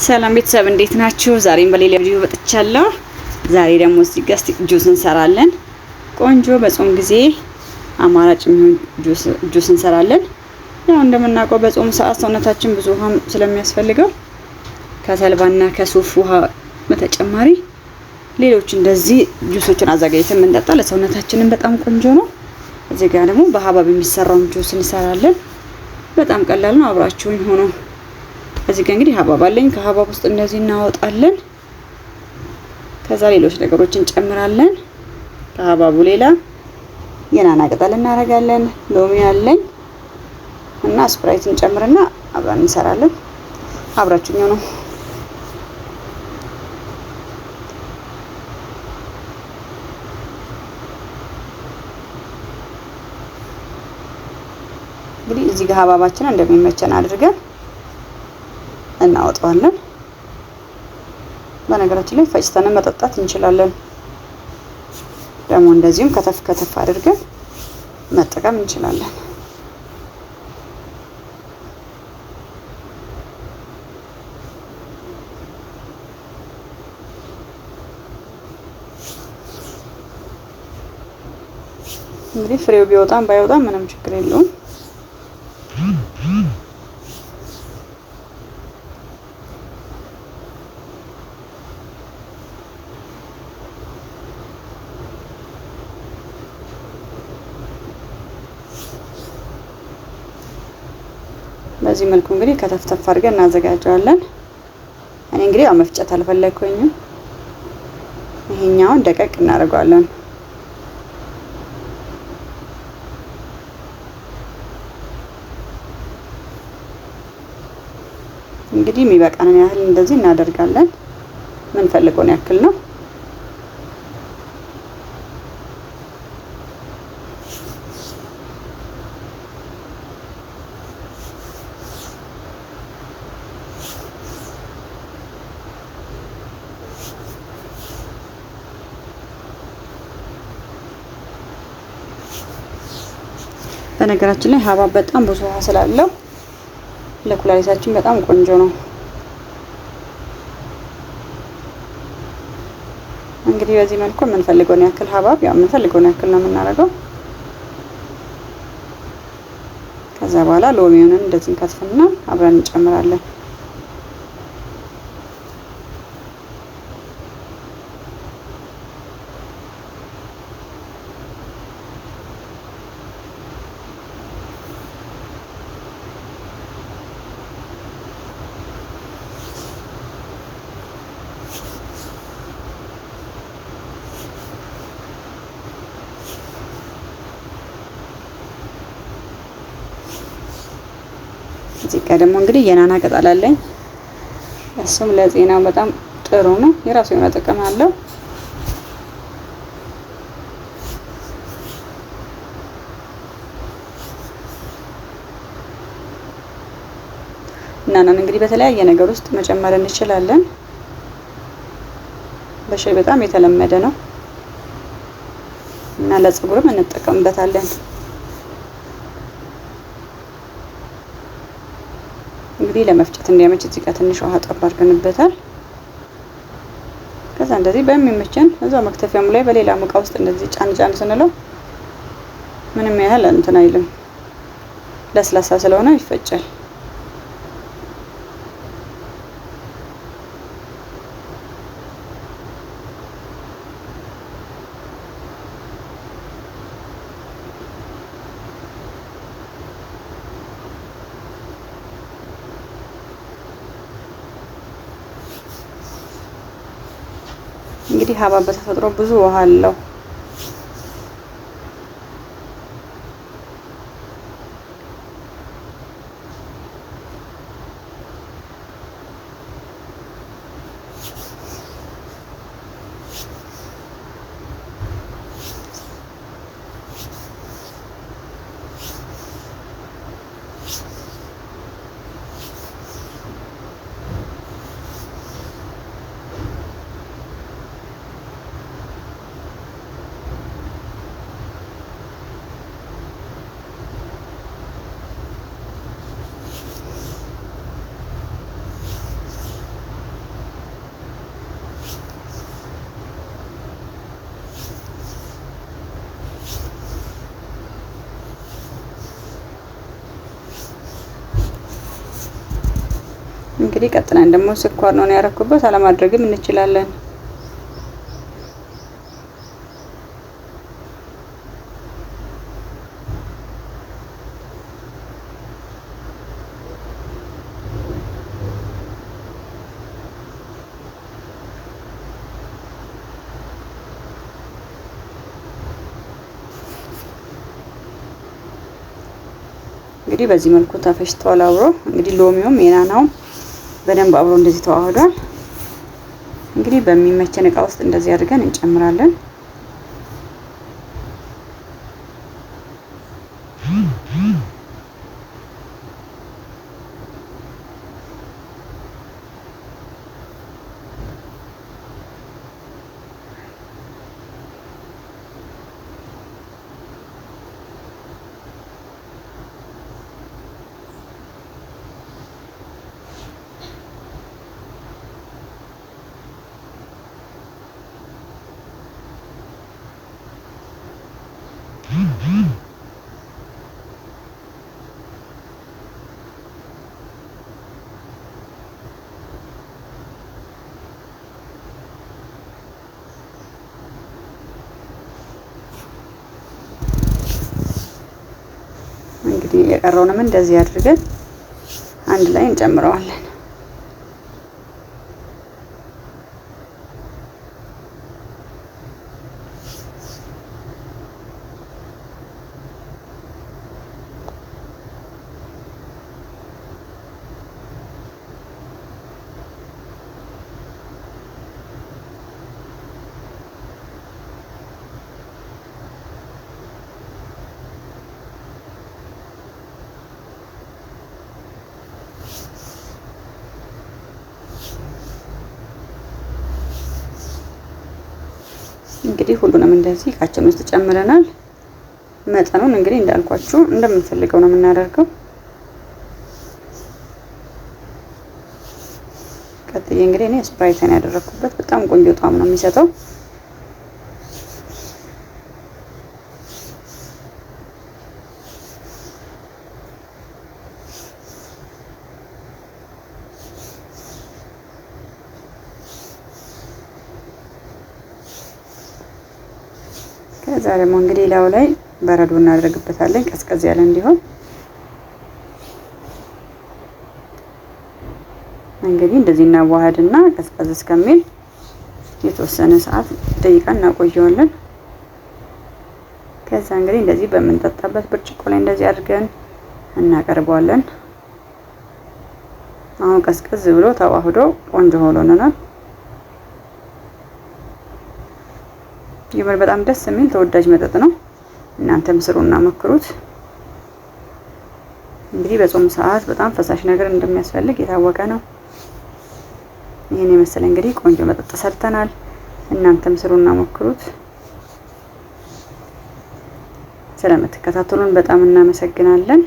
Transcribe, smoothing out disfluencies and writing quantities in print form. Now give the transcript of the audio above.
ሰላም ቤተሰብ እንዴት ናችሁ? ዛሬም በሌላ ቪዲዮ መጥቻለሁ። ዛሬ ደግሞ እዚህ ጋር ጁስ እንሰራለን። ቆንጆ በጾም ጊዜ አማራጭ የሚሆን ጁስ እንሰራለን። ያው እንደምናውቀው በጾም ሰዓት ሰውነታችን ብዙ ውሃ ስለሚያስፈልገው ከተልባና ከሱፍ ውሃ በተጨማሪ ሌሎች እንደዚህ ጁሶችን አዘጋጅተን የምንጠጣ ለሰውነታችንም በጣም ቆንጆ ነው። እዚህ ጋር ደግሞ በሀባብ የሚሰራውን ጁስ እንሰራለን። በጣም ቀላል ነው። አብራችሁኝ ሆኖ እዚህ ጋር እንግዲህ ሀባብ አለኝ። ከሀባብ ውስጥ እንደዚህ እናወጣለን። ከዛ ሌሎች ነገሮችን እንጨምራለን። ከሀባቡ ሌላ የናና ቅጠል እናደርጋለን። ሎሚ አለኝ እና ስፕራይት እንጨምርና አብረን እንሰራለን። አብራችሁኝ ሆኖ እንግዲህ እዚህ ጋር ሀባባችንን እንደሚመቸን አድርገን እናወጣዋለን። በነገራችን ላይ ፈጭተን መጠጣት እንችላለን። ደግሞ እንደዚሁም ከተፍ ከተፍ አድርገን መጠቀም እንችላለን። እንግዲህ ፍሬው ቢወጣም ባይወጣም ምንም ችግር የለውም። በዚህ መልኩ እንግዲህ ከተፍተፍ አድርገን እናዘጋጀዋለን። እኔ እንግዲህ ያው መፍጨት አልፈለኩኝም። ይሄኛውን ደቀቅ እናደርገዋለን። እንግዲህ የሚበቃንን ያህል እንደዚህ እናደርጋለን። ምን ፈልገውን ያክል ነው። በነገራችን ላይ ሀባብ በጣም ብዙ ውሃ ስላለው ለኩላሊታችን በጣም ቆንጆ ነው። እንግዲህ በዚህ መልኩ የምንፈልገውን ያክል ሀባብ ያው የምንፈልገውን ያክል ነው የምናደርገው። ከዛ በኋላ ሎሚውን እንደዚህ እንከትፍና አብረን እንጨምራለን። እዚህ ጋር ደግሞ እንግዲህ የናና ቅጠል አለኝ። እሱም ለጤናው በጣም ጥሩ ነው። የራሱ የሆነ ጥቅም አለው። ናናን እንግዲህ በተለያየ ነገር ውስጥ መጨመር እንችላለን። በሻይ በጣም የተለመደ ነው እና ለፀጉርም እንጠቀምበታለን። እንግዲህ ለመፍጨት እንዲያመች እዚህ ጋር ትንሽ ውሃ ጠብ አድርገንበታል። ከዛ እንደዚህ በሚመቸን እዛው መክተፊያም ላይ በሌላ ሙቃ ውስጥ እንደዚህ ጫን ጫን ስንለው ምንም ያህል እንትን አይልም። ለስላሳ ስለሆነ ይፈጫል። እንግዲህ ሀባብ በተፈጥሮ ብዙ ውሃ አለው። እንግዲህ ቀጥለን ደግሞ ስኳር ነው ያደረኩበት፣ አለማድረግም እንችላለን። እንግዲህ በዚህ መልኩ ተፈጭቷል አብሮ። እንግዲህ ሎሚውም የናናውም በደንብ አብሮ እንደዚህ ተዋህዷል። እንግዲህ በሚመቸን እቃ ውስጥ እንደዚህ አድርገን እንጨምራለን። እንግዲህ የቀረውንም እንደዚህ አድርገን አንድ ላይ እንጨምረዋለን። እንግዲህ ሁሉንም እንደዚህ እቃችን ውስጥ ጨምረናል። መጠኑን እንግዲህ እንዳልኳችሁ እንደምንፈልገው ነው የምናደርገው። ቀጥዬ እንግዲህ እኔ ስፕራይትን ያደረኩበት በጣም ቆንጆ ጣዕም ነው የሚሰጠው። ከዛ ደግሞ እንግዲህ ላዩ ላይ በረዶ እናደርግበታለን ቀዝቀዝ ያለ እንዲሆን። እንግዲህ እንደዚህ እናዋሃድና ቀዝቀዝ እስከሚል የተወሰነ ሰዓት ደቂቃ እናቆየዋለን። ከዛ እንግዲህ እንደዚህ በምንጠጣበት ብርጭቆ ላይ እንደዚህ አድርገን እናቀርበዋለን። አሁን ቀዝቀዝ ብሎ ተዋህዶ ቆንጆ ሆኖልናል። ይመር በጣም ደስ የሚል ተወዳጅ መጠጥ ነው። እናንተም ስሩና ሞክሩት። እንግዲህ በጾም ሰዓት በጣም ፈሳሽ ነገር እንደሚያስፈልግ የታወቀ ነው። ይሄን የመሰለ እንግዲህ ቆንጆ መጠጥ ሰርተናል። እናንተም ስሩና ሞክሩት። ስለምትከታተሉን በጣም እናመሰግናለን።